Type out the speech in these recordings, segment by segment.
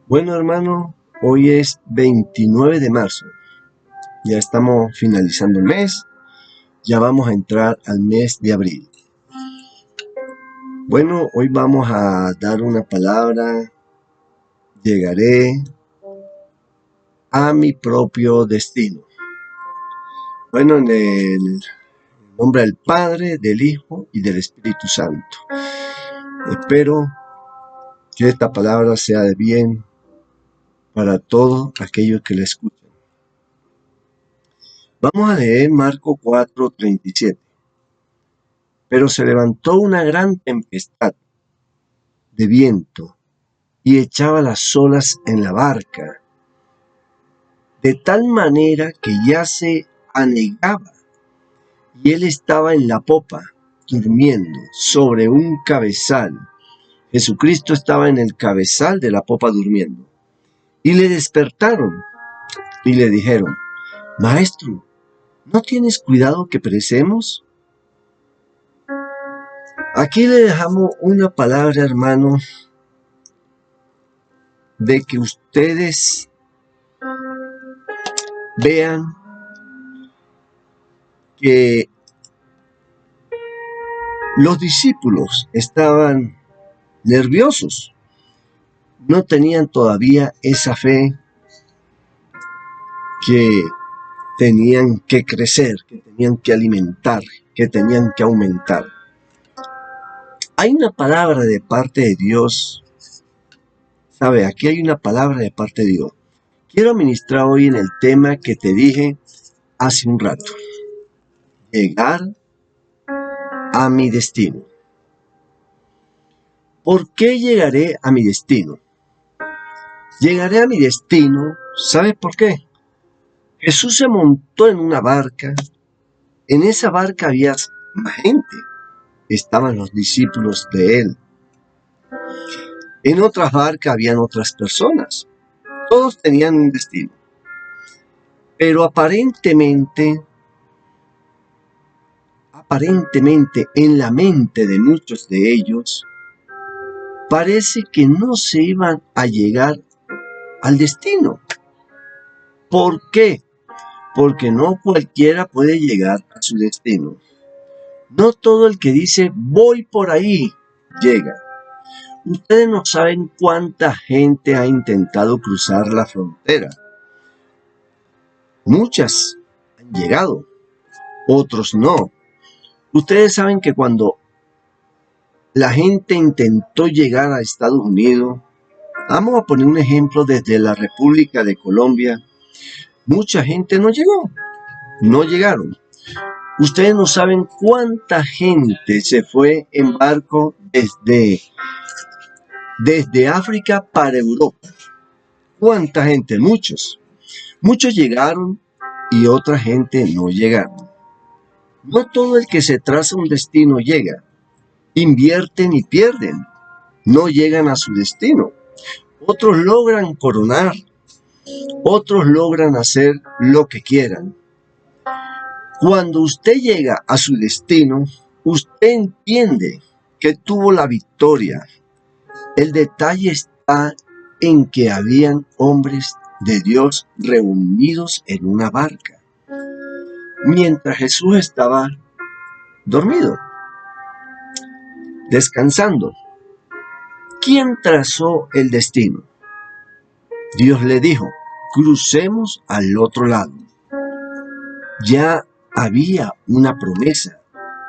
Bueno, hermano, hoy es 29 de marzo. Ya estamos finalizando el mes. Ya vamos a entrar al mes de abril. Bueno, hoy vamos a dar una palabra. Llegaré a mi propio destino. Bueno, en el nombre del Padre, del Hijo y del Espíritu Santo. Espero que esta palabra sea de bien para todos aquellos que la escuchan. Vamos a leer Marcos 4:37. Pero se levantó una gran tempestad de viento y echaba las olas en la barca, de tal manera que ya se anegaba, y él estaba en la popa, durmiendo sobre un cabezal. Jesucristo estaba en el cabezal de la popa durmiendo. Y le despertaron y le dijeron: Maestro, ¿no tienes cuidado que perecemos? Aquí le dejamos una palabra, hermano, de que ustedes vean que los discípulos estaban nerviosos, no tenían todavía esa fe que tenían que crecer, que tenían que alimentar, que tenían que aumentar. Hay una palabra de parte de Dios, ¿sabe? Aquí hay una palabra de parte de Dios. Quiero ministrar hoy en el tema que te dije hace un rato: llegar a mi destino. ¿Por qué llegaré a mi destino? Llegaré a mi destino, ¿sabe por qué? Jesús se montó en una barca. En esa barca había más gente. Estaban los discípulos de él. En otras barcas habían otras personas. Todos tenían un destino. Pero aparentemente en la mente de muchos de ellos, parece que no se iban a llegar al destino. ¿Por qué? Porque no cualquiera puede llegar a su destino. No todo el que dice voy por ahí llega. Ustedes no saben cuánta gente ha intentado cruzar la frontera. Muchas han llegado, otros no. Ustedes saben que cuando la gente intentó llegar a Estados Unidos, vamos a poner un ejemplo desde la República de Colombia, mucha gente no llegó, no llegaron. Ustedes no saben cuánta gente se fue en barco desde África para Europa. ¿Cuánta gente? Muchos. Muchos llegaron y otra gente no llegaron. No todo el que se traza un destino llega. Invierten y pierden. No llegan a su destino. Otros logran coronar. Otros logran hacer lo que quieran. Cuando usted llega a su destino, usted entiende que tuvo la victoria. El detalle está en que habían hombres de Dios reunidos en una barca, mientras Jesús estaba dormido, descansando. ¿Quién trazó el destino? Dios le dijo: crucemos al otro lado. Ya había una promesa,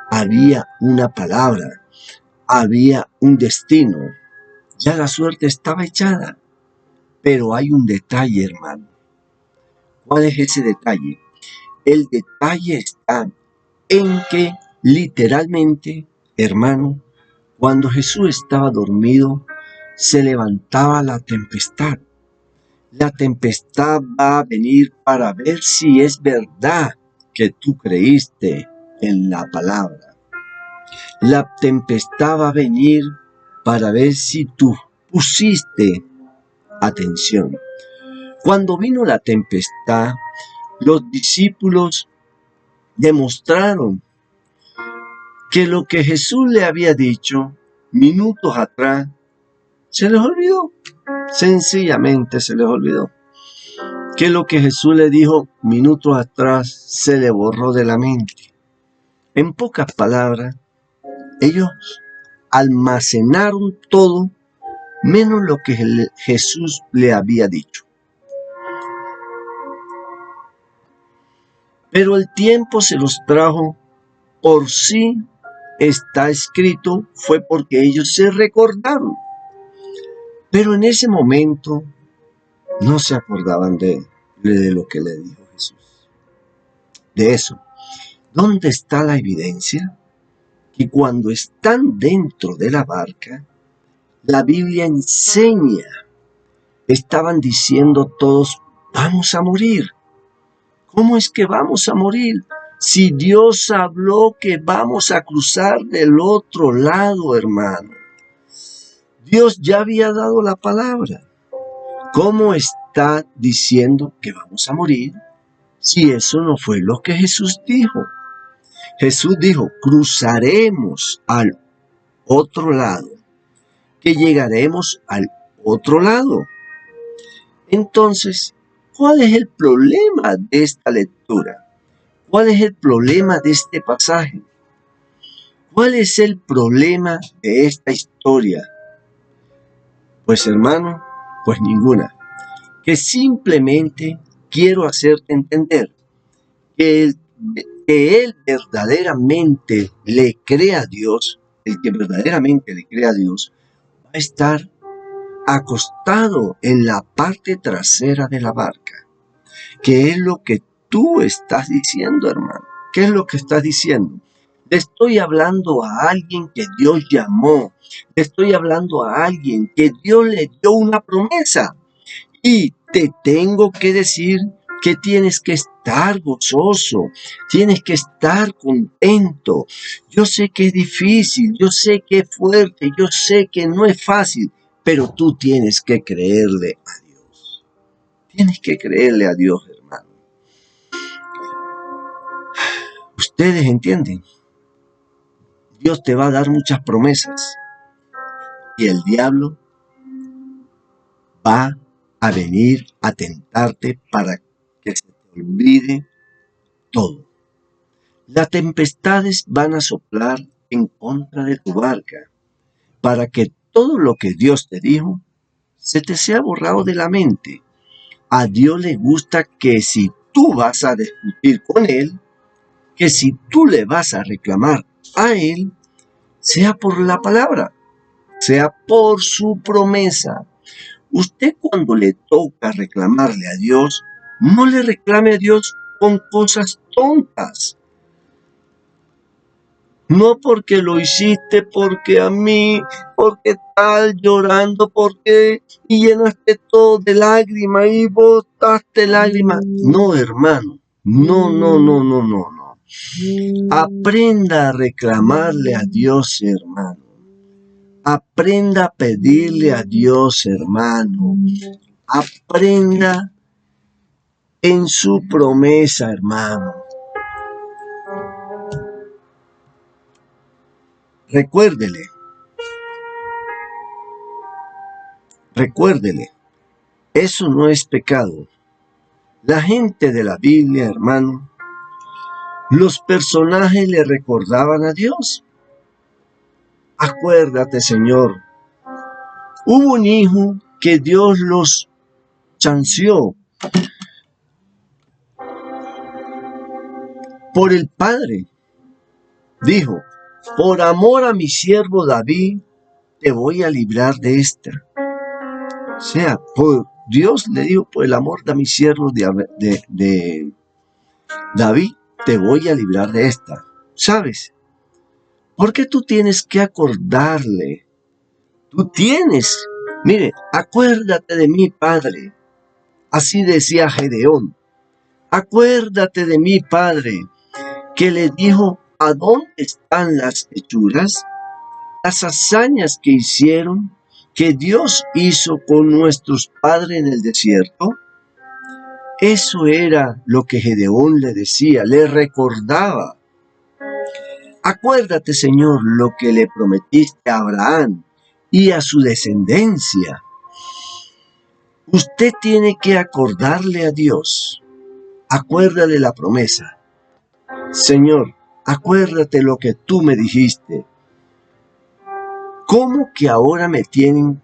había una palabra, había un destino. Ya la suerte estaba echada. Pero hay un detalle, hermano. ¿Cuál es ese detalle? El detalle está en que literalmente, hermano, cuando Jesús estaba dormido, se levantaba la tempestad. La tempestad va a venir para ver si es verdad que tú creíste en la palabra. La tempestad va a venir para ver si tú pusiste atención. Cuando vino la tempestad, los discípulos demostraron que lo que Jesús le había dicho minutos atrás se les olvidó. Sencillamente se les olvidó que lo que Jesús le dijo minutos atrás se le borró de la mente. En pocas palabras, ellos almacenaron todo menos lo que Jesús le había dicho. Pero el tiempo se los trajo por sí, está escrito, fue porque ellos se recordaron. Pero en ese momento no se acordaban de lo que le dijo Jesús. De eso, ¿dónde está la evidencia? Que cuando están dentro de la barca, la Biblia enseña, estaban diciendo todos, vamos a morir. ¿Cómo es que vamos a morir? Si Dios habló que vamos a cruzar del otro lado, hermano. Dios ya había dado la palabra. ¿Cómo está diciendo que vamos a morir si eso no fue lo que Jesús dijo? Jesús dijo, cruzaremos al otro lado, que llegaremos al otro lado. Entonces, ¿cuál es el problema de esta lectura? ¿Cuál es el problema de este pasaje? ¿Cuál es el problema de esta historia? Pues hermano, pues ninguna. Que simplemente quiero hacerte entender que él verdaderamente le cree a Dios, el que verdaderamente le cree a Dios, va a estar acostado en la parte trasera de la barca. ¿Qué es lo que tú estás diciendo, hermano? ¿Qué es lo que estás diciendo? Le estoy hablando a alguien que Dios llamó. Le estoy hablando a alguien que Dios le dio una promesa. Y te tengo que decir que tienes que estar gozoso, tienes que estar contento. Yo sé que es difícil, yo sé que es fuerte, yo sé que no es fácil, pero tú tienes que creerle a Dios. Tienes que creerle a Dios, hermano. Ustedes entienden. Dios te va a dar muchas promesas y el diablo va a venir a tentarte para que se te olvide todo. Las tempestades van a soplar en contra de tu barca para que todo lo que Dios te dijo se te sea borrado de la mente. A Dios le gusta que si tú vas a discutir con Él, que si tú le vas a reclamar a Él, sea por la palabra, sea por su promesa. Usted cuando le toca reclamarle a Dios, no le reclame a Dios con cosas tontas. No porque lo hiciste, porque a mí, porque tal, llorando, porque y llenaste todo de lágrimas y botaste lágrimas. No, hermano, no. Aprenda a reclamarle a Dios, hermano. Aprenda a pedirle a Dios, hermano. Aprenda en su promesa, hermano. Recuérdele, eso no es pecado. La gente de la Biblia, hermano, los personajes le recordaban a Dios. Acuérdate, Señor, hubo un hijo que Dios los chanceó por el padre. Dijo, por amor a mi siervo David, te voy a librar de esta. O sea, Dios le dijo, por el amor de mi siervo de David, te voy a librar de esta. ¿Sabes? ¿Por qué tú tienes que acordarle? Mire, acuérdate de mí, Padre. Así decía Gedeón. Acuérdate de mí, Padre, que le dijo, ¿a dónde están las hechuras? Las hazañas que hicieron, que Dios hizo con nuestros padres en el desierto. Eso era lo que Gedeón le decía, le recordaba. Acuérdate, Señor, lo que le prometiste a Abraham y a su descendencia. Usted tiene que acordarle a Dios. Acuérdale la promesa. Señor, acuérdate lo que tú me dijiste. ¿Cómo que ahora me tienen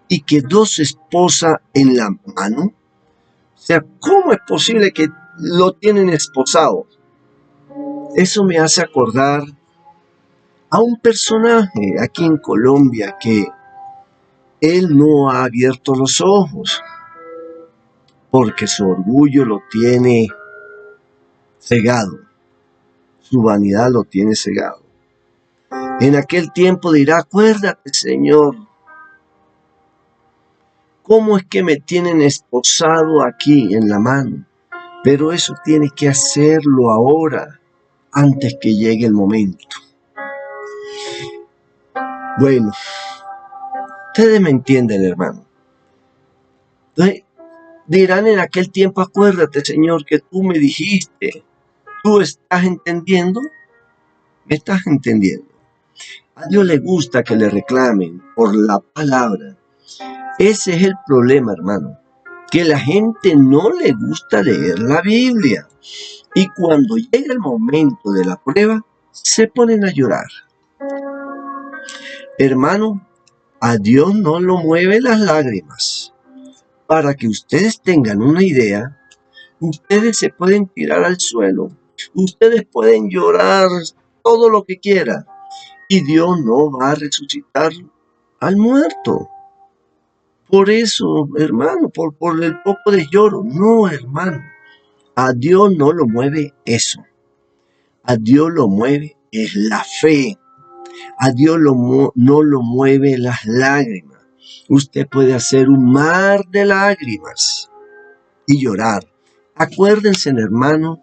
y que dos esposas en la mano? O sea, ¿cómo es posible que lo tienen esposado? Eso me hace acordar a un personaje aquí en Colombia que él no ha abierto los ojos porque su orgullo lo tiene cegado, su vanidad lo tiene cegado. En aquel tiempo dirá, acuérdate, Señor, ¿cómo es que me tienen esposado aquí en la mano? Pero eso tiene que hacerlo ahora, antes que llegue el momento. Bueno, ustedes me entienden, hermano. Entonces, dirán en aquel tiempo, acuérdate, Señor, que tú me dijiste. ¿Tú estás entendiendo? ¿Me estás entendiendo? A Dios le gusta que le reclamen por la palabra. Ese es el problema, hermano, que la gente no le gusta leer la Biblia. Y cuando llega el momento de la prueba, se ponen a llorar. Hermano, a Dios no lo mueven las lágrimas. Para que ustedes tengan una idea, ustedes se pueden tirar al suelo. Ustedes pueden llorar todo lo que quieran. Y Dios no va a resucitar al muerto. Por eso, hermano, por el poco de lloro. No, hermano. A Dios no lo mueve eso. A Dios lo mueve es la fe. A Dios no lo mueve las lágrimas. Usted puede hacer un mar de lágrimas y llorar. Acuérdense, hermano,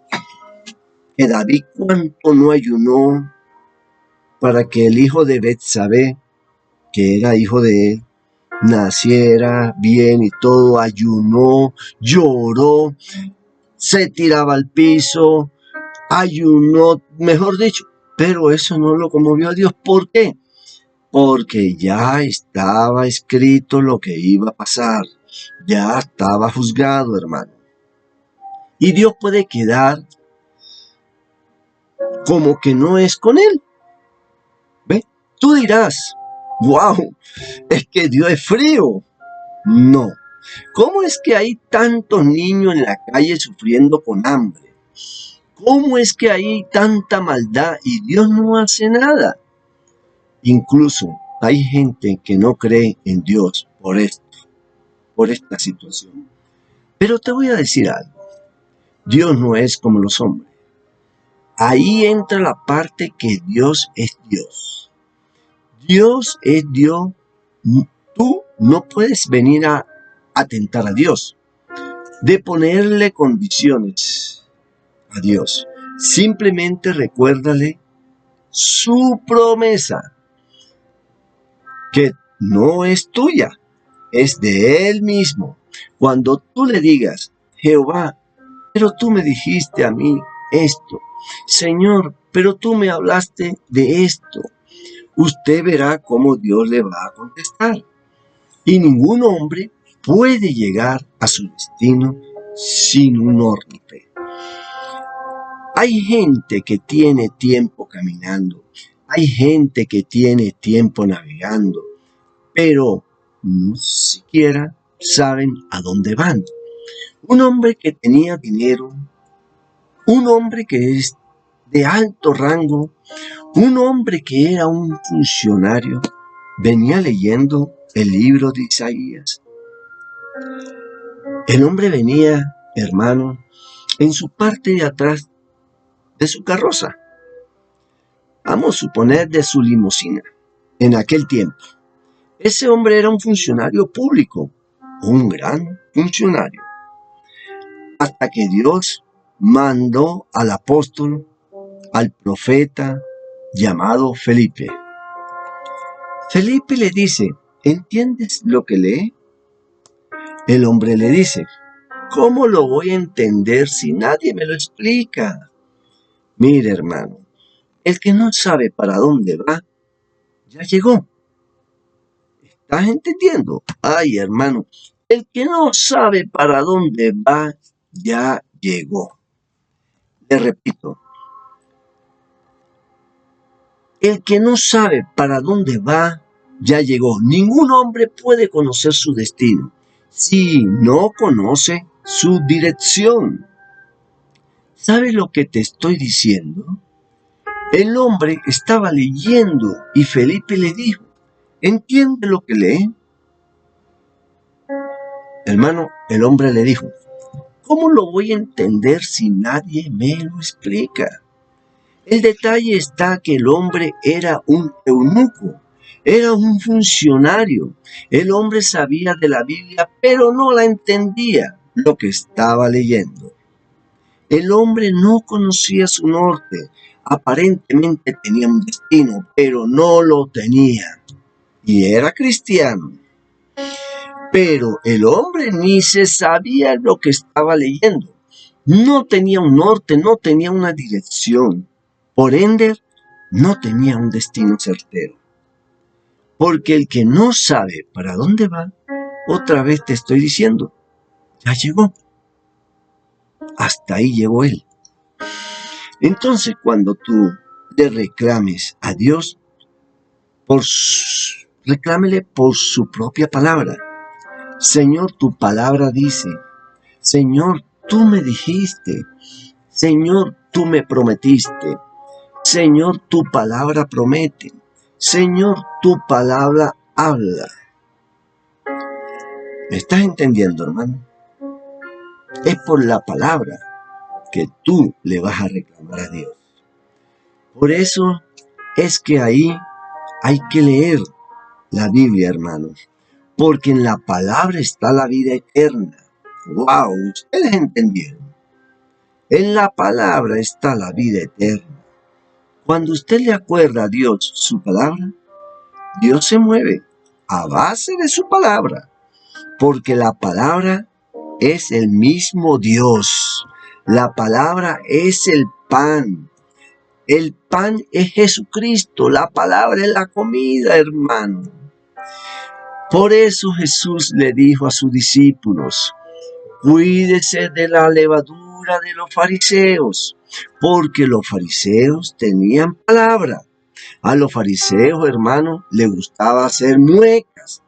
que David cuánto no ayunó para que el hijo de Betsabé, que era hijo de él, naciera bien y todo. Ayunó, lloró, se tiraba al piso, ayunó, mejor dicho, pero eso no lo conmovió a Dios. ¿Por qué? Porque ya estaba escrito lo que iba a pasar, ya estaba juzgado, hermano. Y Dios puede quedar como que no es con él. ¿Ve? Tú dirás, wow, es que Dios es frío. No. ¿Cómo es que hay tantos niños en la calle sufriendo con hambre? ¿Cómo es que hay tanta maldad y Dios no hace nada? Incluso hay gente que no cree en Dios por esto, por esta situación. Pero te voy a decir algo. Dios no es como los hombres. Ahí entra la parte que Dios es Dios. Dios es Dios. Tú no puedes venir a atentar a Dios, de ponerle condiciones a Dios. Simplemente recuérdale su promesa, que no es tuya, es de Él mismo. Cuando tú le digas, Jehová, pero tú me dijiste a mí esto, Señor, pero tú me hablaste de esto, usted verá cómo Dios le va a contestar. Y ningún hombre puede llegar a su destino sin un orden. Hay gente que tiene tiempo caminando, hay gente que tiene tiempo navegando, pero no siquiera saben a dónde van. Un hombre que tenía dinero, un hombre que es de alto rango, un hombre que era un funcionario, venía leyendo el libro de Isaías. El hombre venía, hermano, en su parte de atrás de su carroza. Vamos a suponer de su limusina, en aquel tiempo. Ese hombre era un funcionario público, un gran funcionario. Hasta que Dios mandó al apóstol, al profeta llamado Felipe. Felipe le dice, ¿entiendes lo que lee? El hombre le dice, ¿cómo lo voy a entender si nadie me lo explica? Mire, hermano, el que no sabe para dónde va, ya llegó. ¿Estás entendiendo? Ay, hermano, El que no sabe para dónde va, ya llegó. Le repito, el que no sabe para dónde va, ya llegó. Ningún hombre puede conocer su destino si no conoce su dirección. ¿Sabes lo que te estoy diciendo? El hombre estaba leyendo y Felipe le dijo, ¿entiende lo que lee? Hermano, el hombre le dijo, ¿cómo lo voy a entender si nadie me lo explica? El detalle está que el hombre era un eunuco, era un funcionario. El hombre sabía de la Biblia, pero no la entendía lo que estaba leyendo. El hombre no conocía su norte. Aparentemente tenía un destino, pero no lo tenía. Y era cristiano. Pero el hombre ni se sabía lo que estaba leyendo. No tenía un norte, no tenía una dirección. Por ende, no tenía un destino certero. Porque el que no sabe para dónde va, otra vez te estoy diciendo, ya llegó. Hasta ahí llegó él. Entonces, cuando tú le reclames a Dios, reclámele por su propia palabra. Señor, tu palabra dice, Señor, tú me dijiste, Señor, tú me prometiste, Señor, tu palabra promete, Señor, tu palabra habla. ¿Me estás entendiendo, hermano? Es por la palabra que tú le vas a reclamar a Dios. Por eso es que ahí hay que leer la Biblia, hermanos, porque en la palabra está la vida eterna. ¡Wow! ¿Ustedes entendieron? En la palabra está la vida eterna. Cuando usted le acuerda a Dios su palabra, Dios se mueve a base de su palabra, porque la palabra es el mismo Dios. La palabra es el pan. El pan es Jesucristo. La palabra es la comida, hermano. Por eso Jesús le dijo a sus discípulos, cuídese de la levadura de los fariseos, porque los fariseos tenían palabra. A los fariseos, hermanos, les gustaba hacer muecas.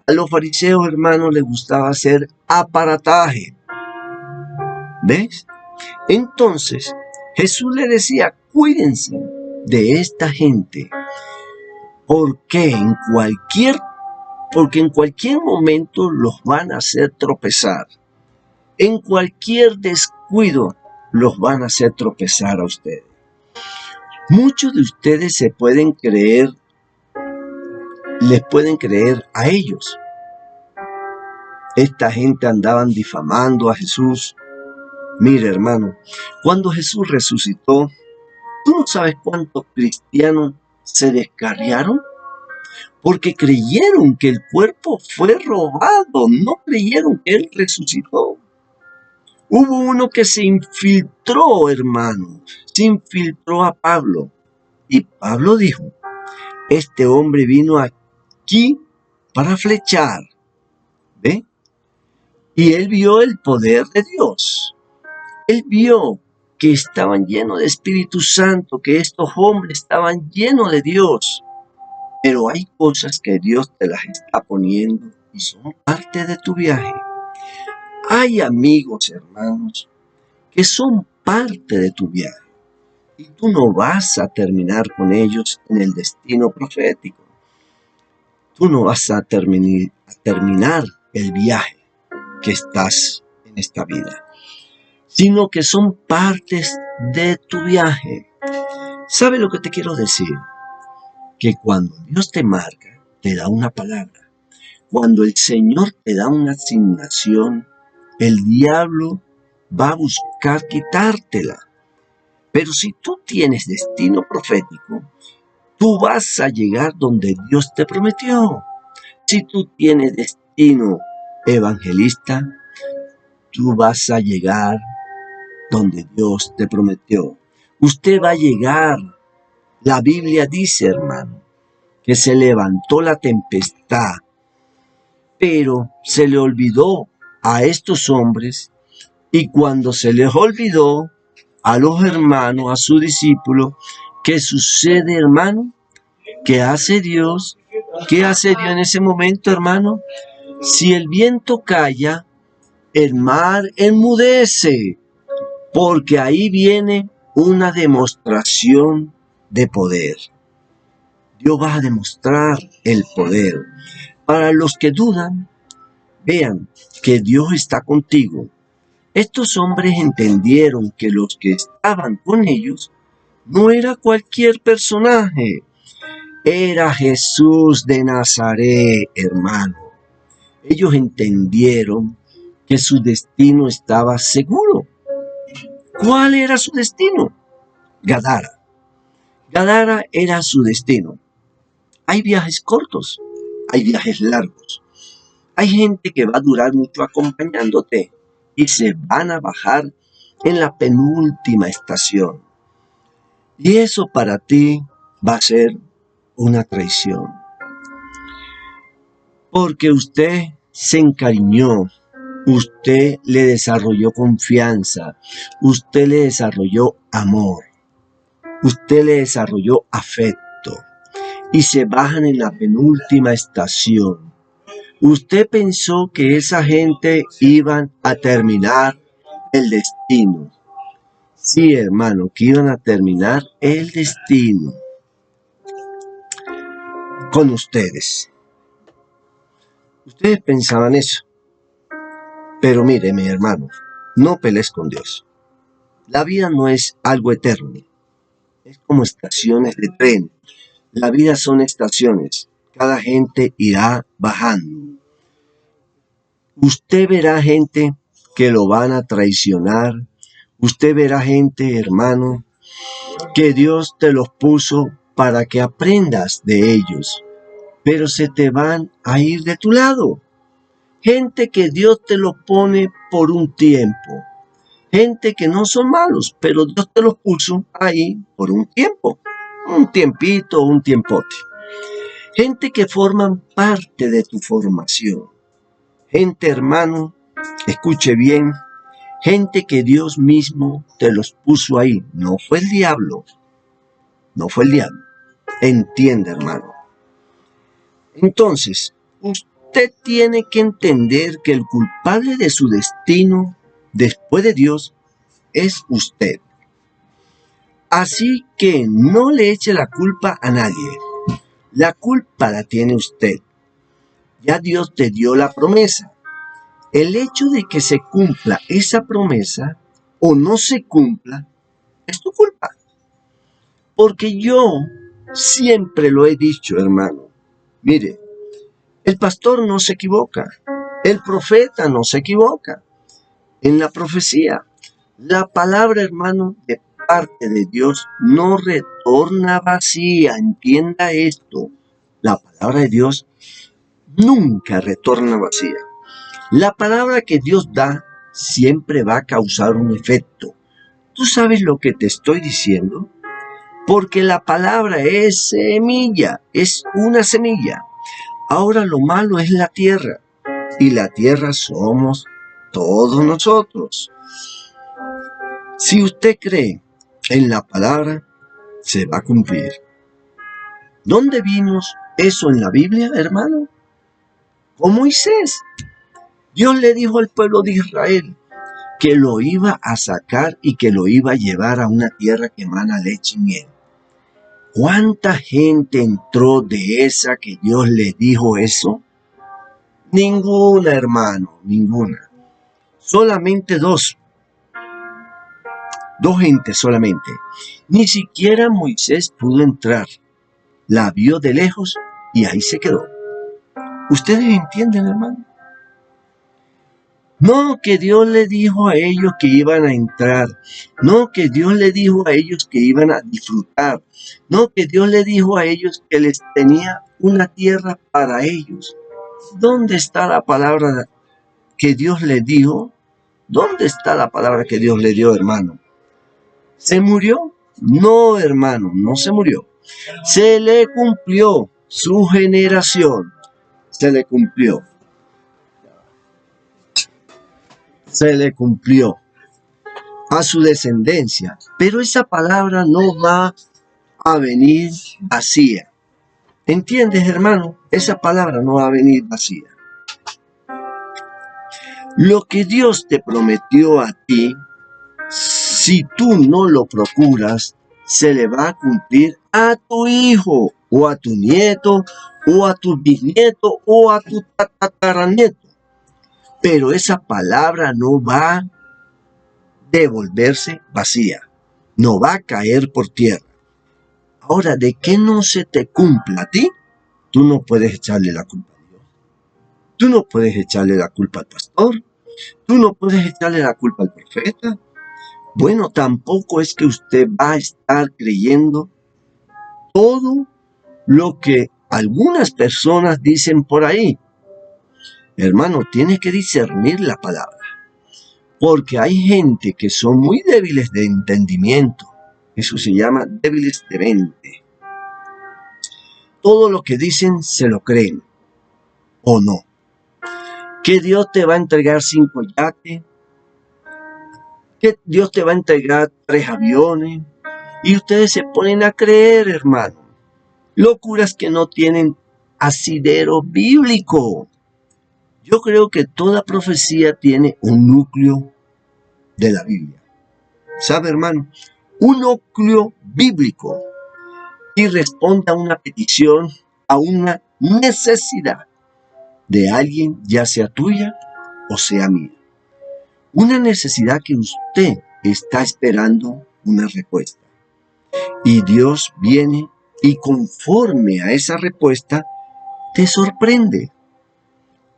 A los fariseos, hermanos, les gustaba hacer aparataje. ¿Ves? Entonces, Jesús le decía, cuídense de esta gente, porque en cualquier momento los van a hacer tropezar. En cualquier descuido los van a hacer tropezar a ustedes. Muchos de ustedes les pueden creer a ellos. Esta gente andaban difamando a Jesús. Mire, hermano, cuando Jesús resucitó, ¿tú no sabes cuántos cristianos se descarriaron? Porque creyeron que el cuerpo fue robado, no creyeron que Él resucitó. Hubo uno que se infiltró, hermano, se infiltró a Pablo. Y Pablo dijo, este hombre vino aquí para flechar. ¿Ve? Y él vio el poder de Dios. Él vio que estaban llenos de Espíritu Santo, que estos hombres estaban llenos de Dios. Pero hay cosas que Dios te las está poniendo y son parte de tu viaje. Hay amigos, hermanos, que son parte de tu viaje. Y tú no vas a terminar con ellos en el destino profético. Tú no vas a terminar el viaje que estás en esta vida, sino que son partes de tu viaje. ¿Sabe lo que te quiero decir? Que cuando Dios te marca, te da una palabra. Cuando el Señor te da una asignación, el diablo va a buscar quitártela. Pero si tú tienes destino profético, tú vas a llegar donde Dios te prometió. Si tú tienes destino evangelista, tú vas a llegar donde Dios te prometió. Usted va a llegar. La Biblia dice, hermano, que se levantó la tempestad Pero se le olvidó a estos hombres, y cuando se les olvidó a los hermanos, a sus discípulos, ¿qué sucede, hermano? ¿Qué hace Dios? ¿Qué hace Dios en ese momento, hermano? Si el viento calla, el mar enmudece, porque ahí viene una demostración de poder. Dios va a demostrar el poder. Para los que dudan, vean que Dios está contigo. Estos hombres entendieron que los que estaban con ellos no era cualquier personaje, era Jesús de Nazaret, hermano. Ellos entendieron que su destino estaba seguro. ¿Cuál era su destino? Gadara. Gadara era su destino. Hay viajes cortos, hay viajes largos. Hay gente que va a durar mucho acompañándote y se van a bajar en la penúltima estación. Y eso para ti va a ser una traición. Porque usted se encariñó, usted le desarrolló confianza, usted le desarrolló amor, usted le desarrolló afecto y se bajan en la penúltima estación. Usted pensó que esa gente iban a terminar el destino. Sí, hermano, que iban a terminar el destino con ustedes. Ustedes pensaban eso. Pero mire, mi hermano, no pelees con Dios. La vida no es algo eterno. Es como estaciones de tren. La vida son estaciones. Cada gente irá bajando. Usted verá gente que lo van a traicionar. Usted verá gente, hermano, que Dios te los puso para que aprendas de ellos. Pero se te van a ir de tu lado. Gente que Dios te lo pone por un tiempo. Gente que no son malos, pero Dios te los puso ahí por un tiempo. Un tiempito, un tiempote. Gente que forman parte de tu formación. Gente, hermano, escuche bien, gente que Dios mismo te los puso ahí. No fue el diablo. No fue el diablo. Entiende, hermano. Entonces, usted tiene que entender que el culpable de su destino, después de Dios, es usted. Así que no le eche la culpa a nadie. La culpa la tiene usted. Ya Dios te dio la promesa. El hecho de que se cumpla esa promesa o no se cumpla es tu culpa. Porque yo siempre lo he dicho, hermano. Mire, el pastor no se equivoca. El profeta no se equivoca. En la profecía, la palabra, hermano, de parte de Dios no retorna vacía. Entienda esto. La palabra de Dios nunca retorna vacía. La palabra que Dios da siempre va a causar un efecto. ¿Tú sabes lo que te estoy diciendo? Porque la palabra es semilla, es una semilla. Ahora lo malo es la tierra, y la tierra somos todos nosotros. Si usted cree en la palabra, se va a cumplir. ¿Dónde vimos eso en la Biblia, hermano? Con Moisés. Dios le dijo al pueblo de Israel que lo iba a sacar y que lo iba a llevar a una tierra que emana leche y miel. ¿Cuánta gente entró de esa que Dios le dijo eso? Ninguna, hermano, ninguna. Solamente dos. Dos gentes solamente. Ni siquiera Moisés pudo entrar. La vio de lejos y ahí se quedó. ¿Ustedes entienden, hermano? No que Dios le dijo a ellos que iban a entrar. No que Dios le dijo a ellos que iban a disfrutar. No que Dios le dijo a ellos que les tenía una tierra para ellos. ¿Dónde está la palabra que Dios le dijo? ¿Dónde está la palabra que Dios le dio, hermano? ¿Se murió? No, hermano, no se murió. Se le cumplió su generación. Se le cumplió. se le cumplió a su descendencia. Pero esa palabra no va a venir vacía. ¿Entiendes, hermano? Esa palabra no va a venir vacía. Lo que Dios te prometió a ti, si tú no lo procuras, se le va a cumplir a tu hijo, o a tu nieto, o a tu bisnieto, o a tu tataranieto. Pero esa palabra no va a devolverse vacía, no va a caer por tierra. Ahora, ¿de qué no se te cumpla a ti? Tú no puedes echarle la culpa a Dios. Tú no puedes echarle la culpa al pastor. Tú no puedes echarle la culpa al profeta. Bueno, tampoco es que usted va a estar creyendo todo lo que algunas personas dicen por ahí. Hermano, tiene que discernir la palabra. Porque hay gente que son muy débiles de entendimiento. Eso se llama débiles de mente. Todo lo que dicen se lo creen. ¿O no? Que Dios te va a entregar 5 yates. Que Dios te va a entregar 3 aviones. Y ustedes se ponen a creer, hermano. Locuras que no tienen asidero bíblico. Yo creo que toda profecía tiene un núcleo de la Biblia. ¿Sabe, hermano? Un núcleo bíblico. Y responde a una petición, a una necesidad de alguien, ya sea tuya o sea mía. Una necesidad que usted está esperando una respuesta. Y Dios viene y conforme a esa respuesta te sorprende.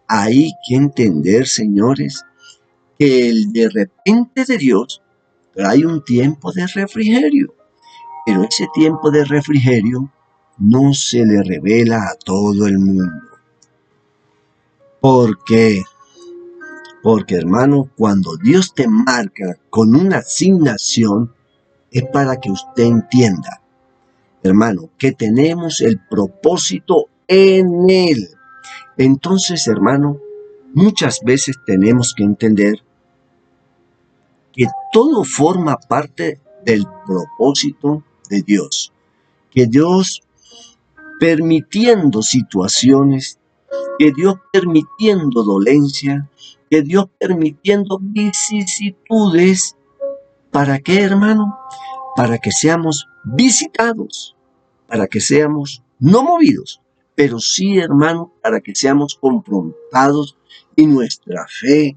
Hay que entender, señores, que el de repente de Dios trae un tiempo de refrigerio. Pero ese tiempo de refrigerio no se le revela a todo el mundo. ¿Por qué? Porque, hermano, cuando Dios te marca con una asignación, es para que usted entienda, hermano, que tenemos el propósito en Él. Entonces, hermano, muchas veces tenemos que entender que todo forma parte del propósito de Dios. Que Dios permitiendo situaciones, que Dios permitiendo dolencia, que Dios permitiendo vicisitudes. ¿Para qué, hermano? Para que seamos visitados, para que seamos no movidos, pero sí, hermano, para que seamos confrontados y nuestra fe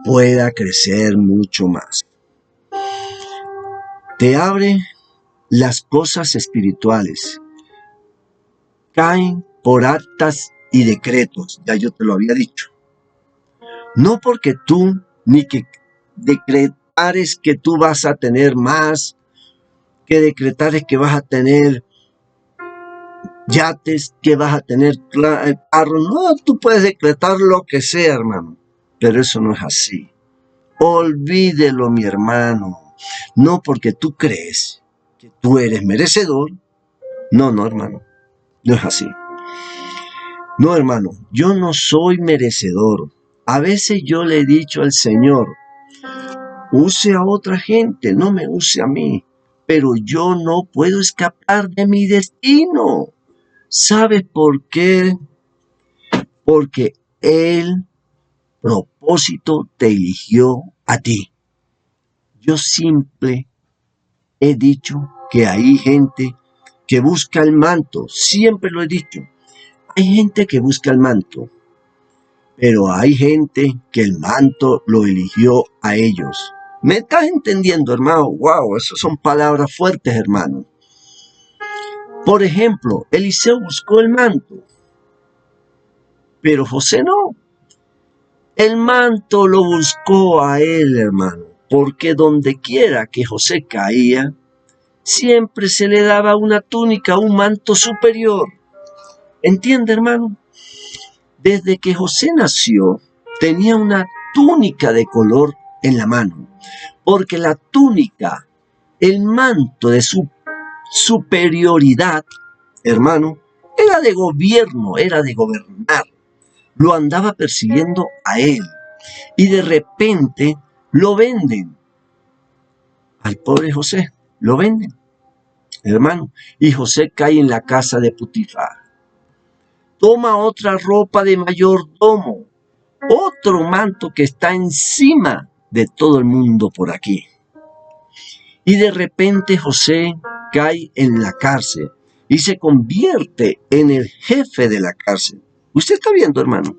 pueda crecer mucho más. Te abre las cosas espirituales. Caen por actas y decretos, ya yo te lo había dicho. No porque tú ni que decretares que tú vas a tener más, que decretares que vas a tener yates, que vas a tener carros. No, tú puedes decretar lo que sea, hermano, pero eso no es así. Olvídelo, mi hermano. No porque tú crees que tú eres merecedor. No, hermano, no es así. No, hermano, yo no soy merecedor. A veces yo le he dicho al Señor, use a otra gente, no me use a mí, pero yo no puedo escapar de mi destino. ¿Sabes por qué? Porque el propósito te eligió a ti. Yo simple he dicho que hay gente que busca el manto, siempre lo he dicho. Hay gente que busca el manto, pero hay gente que el manto lo eligió a ellos. ¿Me estás entendiendo, hermano? Wow, esas son palabras fuertes, hermano. Por ejemplo, Eliseo buscó el manto, pero José no. El manto lo buscó a él, hermano, porque donde quiera que José caía, siempre se le daba una túnica, un manto superior. ¿Entiende, hermano? Desde que José nació, tenía una túnica de color en la mano, porque la túnica, el manto de su superioridad, hermano, era de gobierno, era de gobernar. Lo andaba persiguiendo a él. Y de repente lo venden. Al pobre José, lo venden, hermano. Y José cae en la casa de Potifar. Toma otra ropa de mayordomo, otro manto que está encima de todo el mundo por aquí. Y de repente José cae en la cárcel y se convierte en el jefe de la cárcel. Usted está viendo, hermano,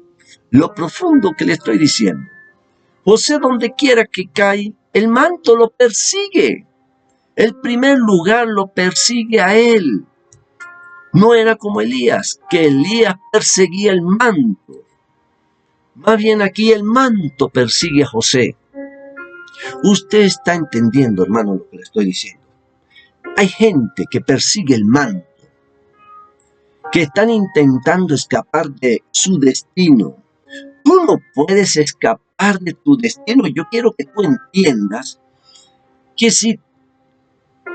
lo profundo que le estoy diciendo. José, donde quiera que cae, el manto lo persigue. El primer lugar lo persigue a él. No era como Elías, que Elías perseguía el manto. Más bien aquí el manto persigue a José. Usted está entendiendo, hermano, lo que le estoy diciendo. Hay gente que persigue el manto, que están intentando escapar de su destino. Tú no puedes escapar de tu destino. Yo quiero que tú entiendas que si,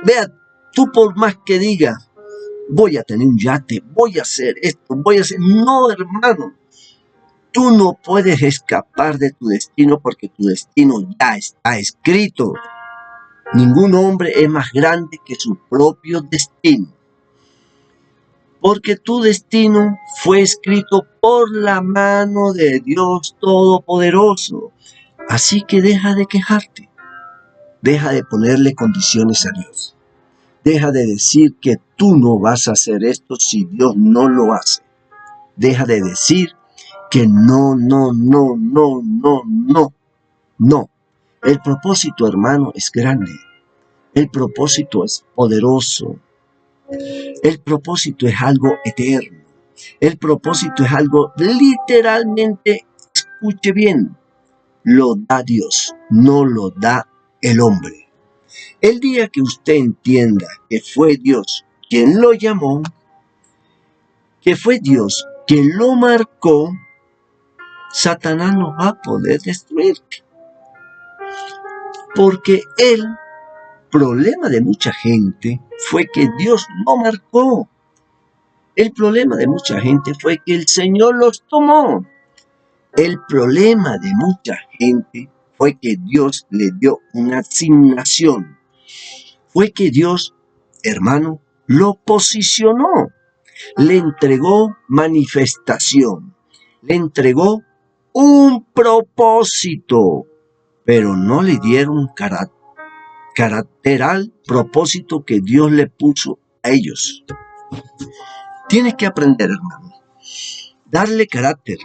vea, tú por más que digas, voy a tener un yate, voy a hacer esto, voy a hacer... No, hermano. Tú no puedes escapar de tu destino porque tu destino ya está escrito. Ningún hombre es más grande que su propio destino. Porque tu destino fue escrito por la mano de Dios Todopoderoso. Así que deja de quejarte. Deja de ponerle condiciones a Dios. Deja de decir que tú no vas a hacer esto si Dios no lo hace. Deja de decir que no. No. El propósito, hermano, es grande. El propósito es poderoso. El propósito es algo eterno. El propósito es algo literalmente, escuche bien, lo da Dios, no lo da el hombre. El día que usted entienda que fue Dios quien lo llamó, que fue Dios quien lo marcó, Satanás no va a poder destruir. Porque el problema de mucha gente fue que Dios lo marcó. El problema de mucha gente fue que el Señor los tomó. El problema de mucha gente fue que Dios le dio una asignación. Fue que Dios, hermano, lo posicionó. Le entregó manifestación. Le entregó un propósito. Pero no le dieron caracteral propósito que Dios le puso a ellos. Tienes que aprender, hermano. Darle carácter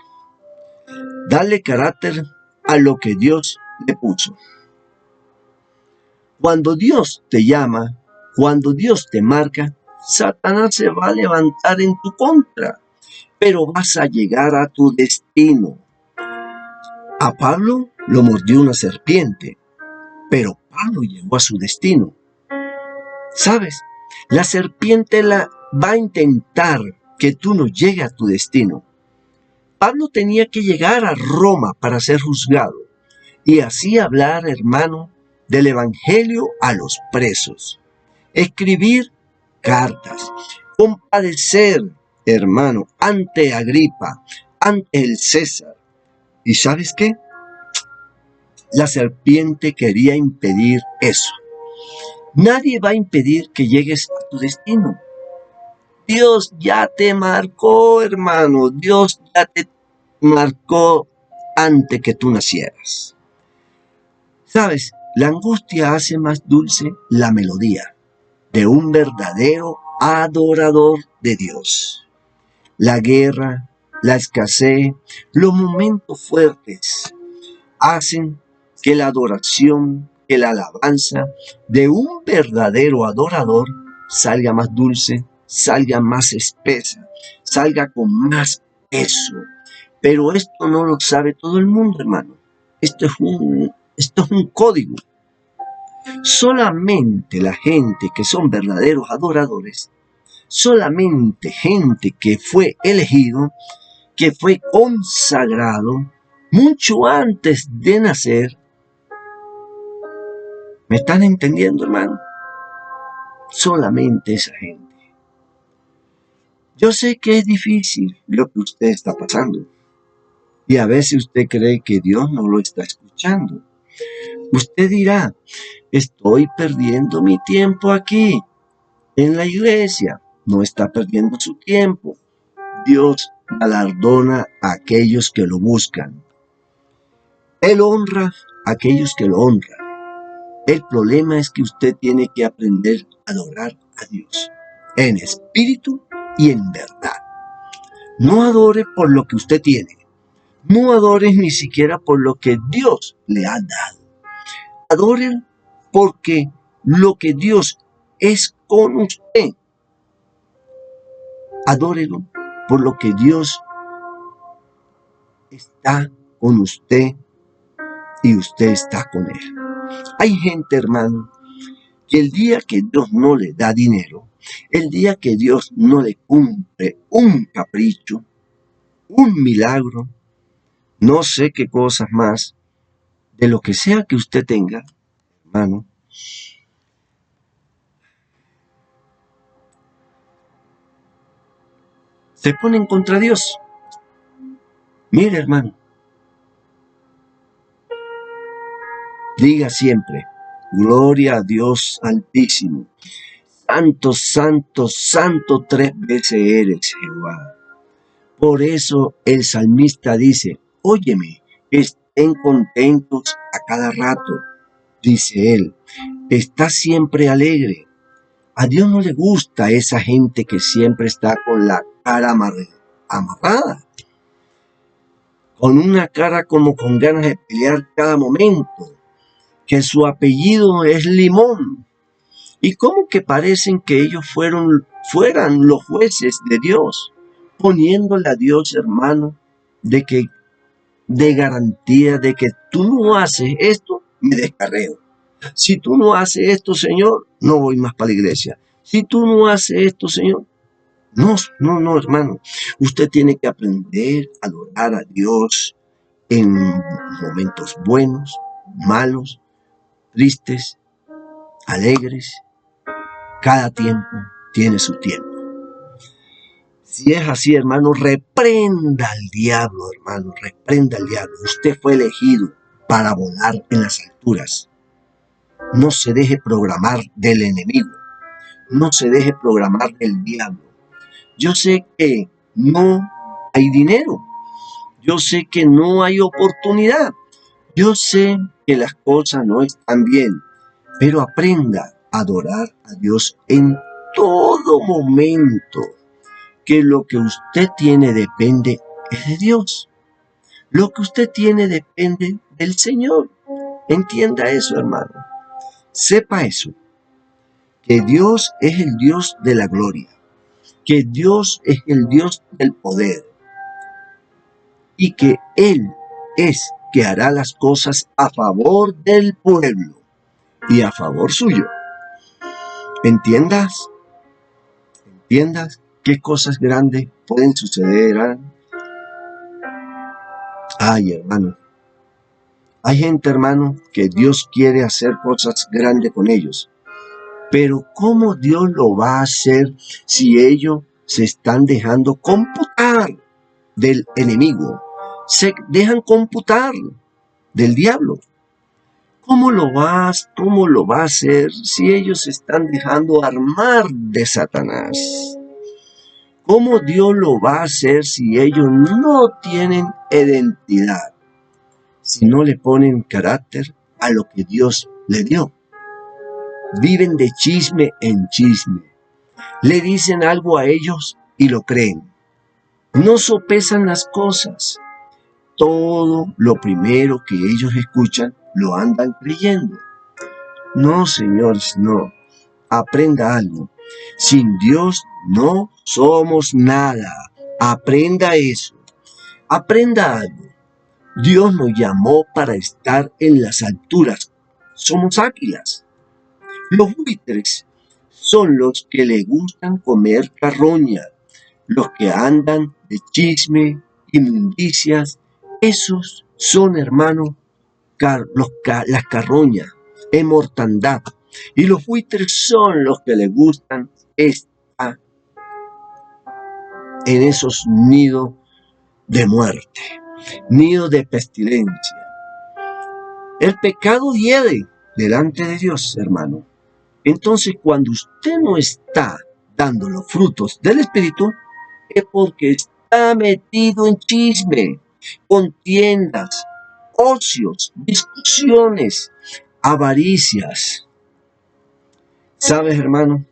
a lo que Dios le puso. Cuando Dios te llama, cuando Dios te marca, Satanás se va a levantar en tu contra, pero vas a llegar a tu destino. A Pablo lo mordió una serpiente, pero Pablo llegó a su destino. ¿Sabes? La serpiente va a intentar que tú no llegues a tu destino. Pablo tenía que llegar a Roma para ser juzgado y así hablar, hermano, del evangelio a los presos. Escribir cartas, compadecer, hermano, ante Agripa, ante el César. ¿Y sabes qué? La serpiente quería impedir eso. Nadie va a impedir que llegues a tu destino. Dios ya te marcó, hermano. Dios ya te marcó antes que tú nacieras. ¿Sabes? La angustia hace más dulce la melodía de un verdadero adorador de Dios. La guerra, la escasez, los momentos fuertes hacen que la adoración, que la alabanza de un verdadero adorador salga más dulce, salga más espesa, salga con más peso. Pero esto no lo sabe todo el mundo, hermano. Esto es un código. Solamente la gente que son verdaderos adoradores, solamente gente que fue elegido, que fue consagrado mucho antes de nacer. ¿Me están entendiendo, hermano? Solamente esa gente. Yo sé que es difícil lo que usted está pasando. Y a veces usted cree que Dios no lo está escuchando. Usted dirá, estoy perdiendo mi tiempo aquí, en la iglesia. No está perdiendo su tiempo. Dios galardona a aquellos que lo buscan. Él honra a aquellos que lo honran. El problema es que usted tiene que aprender a adorar a Dios en espíritu y en verdad. No adore por lo que usted tiene. No adore ni siquiera por lo que Dios le ha dado. Adore porque lo que Dios es con usted. Adórelo por lo que Dios está con usted y usted está con Él. Hay gente, hermano, que el día que Dios no le da dinero, el día que Dios no le cumple un capricho, un milagro, no sé qué cosas más, de lo que sea que usted tenga, hermano, se ponen contra Dios. Mire, hermano, diga siempre, gloria a Dios Altísimo. Santo, santo, santo, 3 veces eres, Jehová. Por eso el salmista dice, óyeme, estén contentos a cada rato. Dice él, está siempre alegre. A Dios no le gusta esa gente que siempre está con la cara amarrada, con una cara como con ganas de pelear cada momento, que su apellido es Limón. Y como que parecen que ellos fueran los jueces de Dios, poniéndole a Dios, hermano, de garantía de que tú no haces esto, me descarreo. Si tú no haces esto, Señor, no voy más para la iglesia. Si tú no haces esto, Señor, no, hermano. Usted tiene que aprender a adorar a Dios en momentos buenos, malos, tristes, alegres. Cada tiempo tiene su tiempo. Si es así, hermano, reprenda al diablo, hermano, reprenda al diablo. Usted fue elegido para volar en las alturas. No se deje programar del enemigo. No se deje programar del diablo. Yo sé que no hay dinero. Yo sé que no hay oportunidad. Yo sé que las cosas no están bien. Pero aprenda a adorar a Dios en todo momento. Que lo que usted tiene depende es de Dios. Lo que usted tiene depende del Señor. Entienda eso, hermano. Sepa eso. Que Dios es el Dios de la gloria. Que Dios es el Dios del poder. Y que Él es que hará las cosas a favor del pueblo y a favor suyo. ¿Entiendas? ¿Qué cosas grandes pueden suceder? Ay, hermano. Hay gente, hermano, que Dios quiere hacer cosas grandes con ellos. Pero ¿cómo Dios lo va a hacer si ellos se están dejando computar del enemigo? Se dejan computar del diablo. ¿Cómo lo va a hacer si ellos se están dejando armar de Satanás? ¿Cómo Dios lo va a hacer si ellos no tienen identidad? Si no le ponen carácter a lo que Dios le dio. Viven de chisme en chisme. Le dicen algo a ellos y lo creen. No sopesan las cosas. Todo lo primero que ellos escuchan lo andan creyendo. No, señores, no. Aprenda algo. Sin Dios no somos nada. Aprenda eso. Aprenda algo. Dios nos llamó para estar en las alturas. Somos águilas. Los buitres son los que le gustan comer carroña, los que andan de chisme, inmundicias. Esos son, hermano, las carroñas, en mortandad. Y los buitres son los que le gustan estar en esos nidos de muerte. nidos de pestilencia. El pecado hiede delante de Dios, hermano. Entonces, cuando usted no está dando los frutos del Espíritu, es porque está metido en chisme, contiendas, ocios, discusiones, avaricias. ¿Sabes, hermano?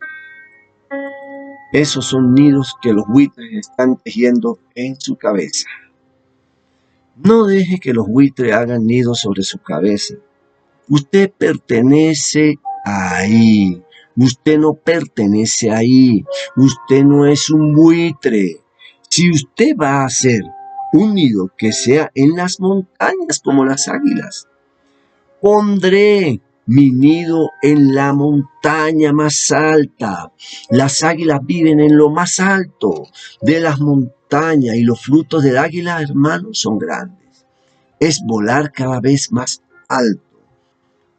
Esos son nidos que los buitres están tejiendo en su cabeza. No deje que los buitres hagan nidos sobre su cabeza. Usted pertenece ahí. Usted no pertenece ahí. Usted no es un buitre. Si usted va a hacer un nido que sea en las montañas como las águilas, pondré mi nido en la montaña más alta. Las águilas viven en lo más alto de las montañas y los frutos del águila, hermanos, son grandes. Es volar cada vez más alto.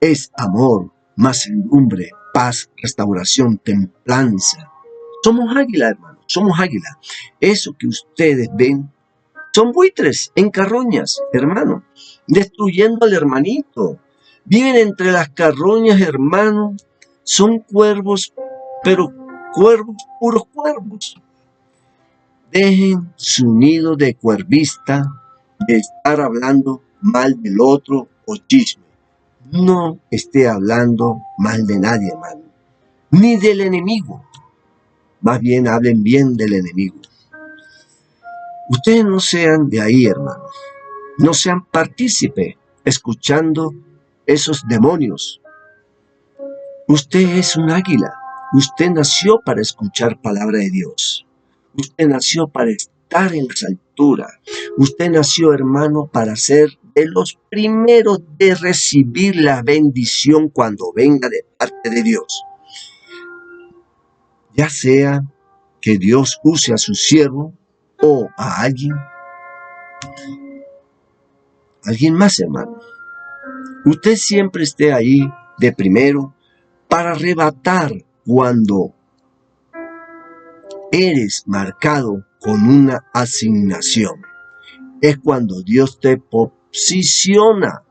Es amor, mansedumbre, paz, restauración, templanza. Somos águila, hermanos, somos águila. Eso que ustedes ven son buitres en carroñas, hermano, destruyendo al hermanito. Viven entre las carroñas, hermano. Son cuervos, pero cuervos, puros cuervos. Dejen su nido de cuervista, de estar hablando mal del otro o chisme. No esté hablando mal de nadie, hermano, ni del enemigo. Más bien hablen bien del enemigo. Ustedes no sean de ahí, hermano. No sean partícipe escuchando esos demonios. Usted es un águila. Usted nació para escuchar palabra de Dios. Usted nació para estar en las alturas. Usted nació, hermano, para ser de los primeros de recibir la bendición cuando venga de parte de Dios. Ya sea que Dios use a su siervo o a alguien más, hermano. Usted siempre esté ahí de primero para arrebatar cuando eres marcado con una asignación. Es cuando Dios te posiciona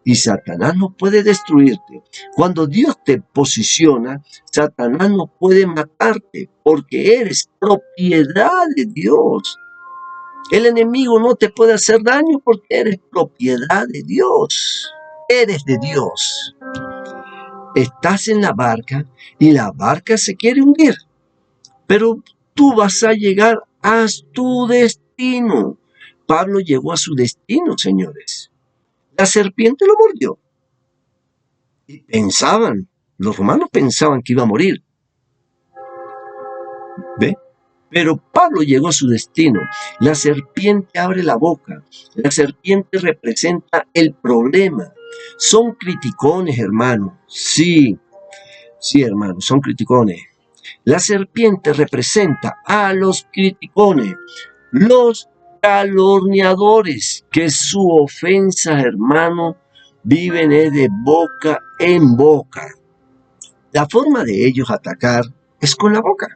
y Satanás no puede destruirte. Cuando Dios te posiciona, Satanás no puede matarte porque eres propiedad de Dios. El enemigo no te puede hacer daño porque eres propiedad de Dios. Eres de Dios. Estás en la barca y la barca se quiere hundir, pero tú vas a llegar a tu destino. Pablo llegó a su destino, señores. La serpiente lo mordió. Y los romanos pensaban que iba a morir. ¿Ve? Pero Pablo llegó a su destino. La serpiente abre la boca. La serpiente representa el problema. Son criticones, hermano. Sí, hermano, son criticones. La serpiente representa a los criticones, los calumniadores, que su ofensa, hermano, viven de boca en boca. La forma de ellos atacar es con la boca.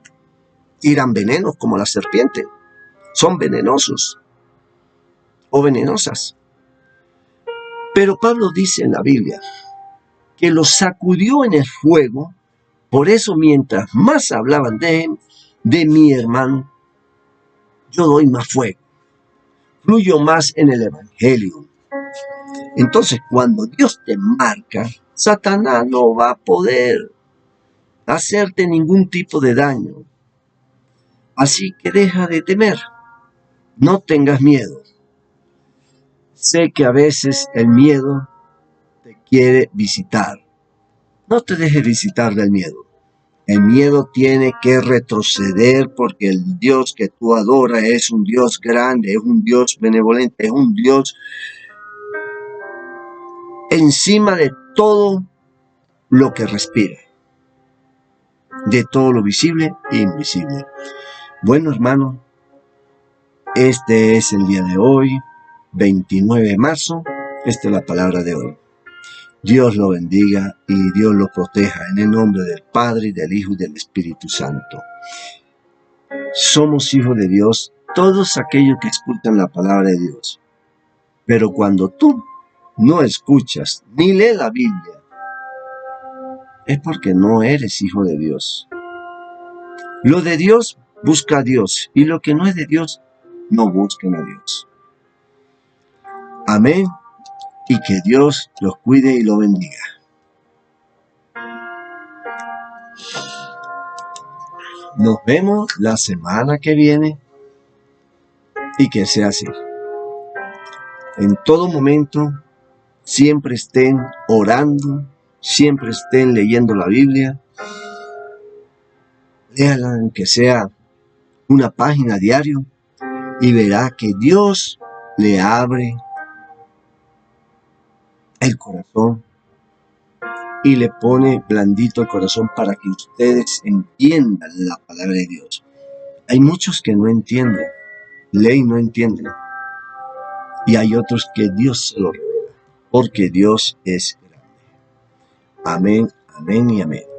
Tiran venenos como la serpiente. Son venenosos o venenosas. Pero Pablo dice en la Biblia que los sacudió en el fuego. Por eso mientras más hablaban de mi hermano, yo doy más fuego. Fluyo más en el evangelio. Entonces cuando Dios te marca, Satanás no va a poder hacerte ningún tipo de daño. Así que deja de temer. No tengas miedo. Sé que a veces el miedo te quiere visitar. No te dejes visitar del miedo. El miedo tiene que retroceder porque el Dios que tú adoras es un Dios grande, es un Dios benevolente, es un Dios encima de todo lo que respira, de todo lo visible e invisible. Bueno, hermano, este es el día de hoy, 29 de marzo. Esta es la palabra de hoy. Dios lo bendiga y Dios lo proteja en el nombre del Padre, del Hijo y del Espíritu Santo. Somos hijos de Dios, todos aquellos que escuchan la palabra de Dios. Pero cuando tú no escuchas ni lees la Biblia, es porque no eres hijo de Dios. Lo de Dios busca a Dios, y lo que no es de Dios no buscan a Dios. Amén, y que Dios los cuide y los bendiga. Nos vemos la semana que viene, y que sea así. En todo momento, siempre estén orando, siempre estén leyendo la Biblia. Léala, aunque sea una página diario, y verá que Dios le abre el corazón y le pone blandito el corazón para que ustedes entiendan la palabra de Dios. Hay muchos que no entienden, leen y no entienden, y hay otros que Dios se lo revela, porque Dios es grande. Amén, amén y amén.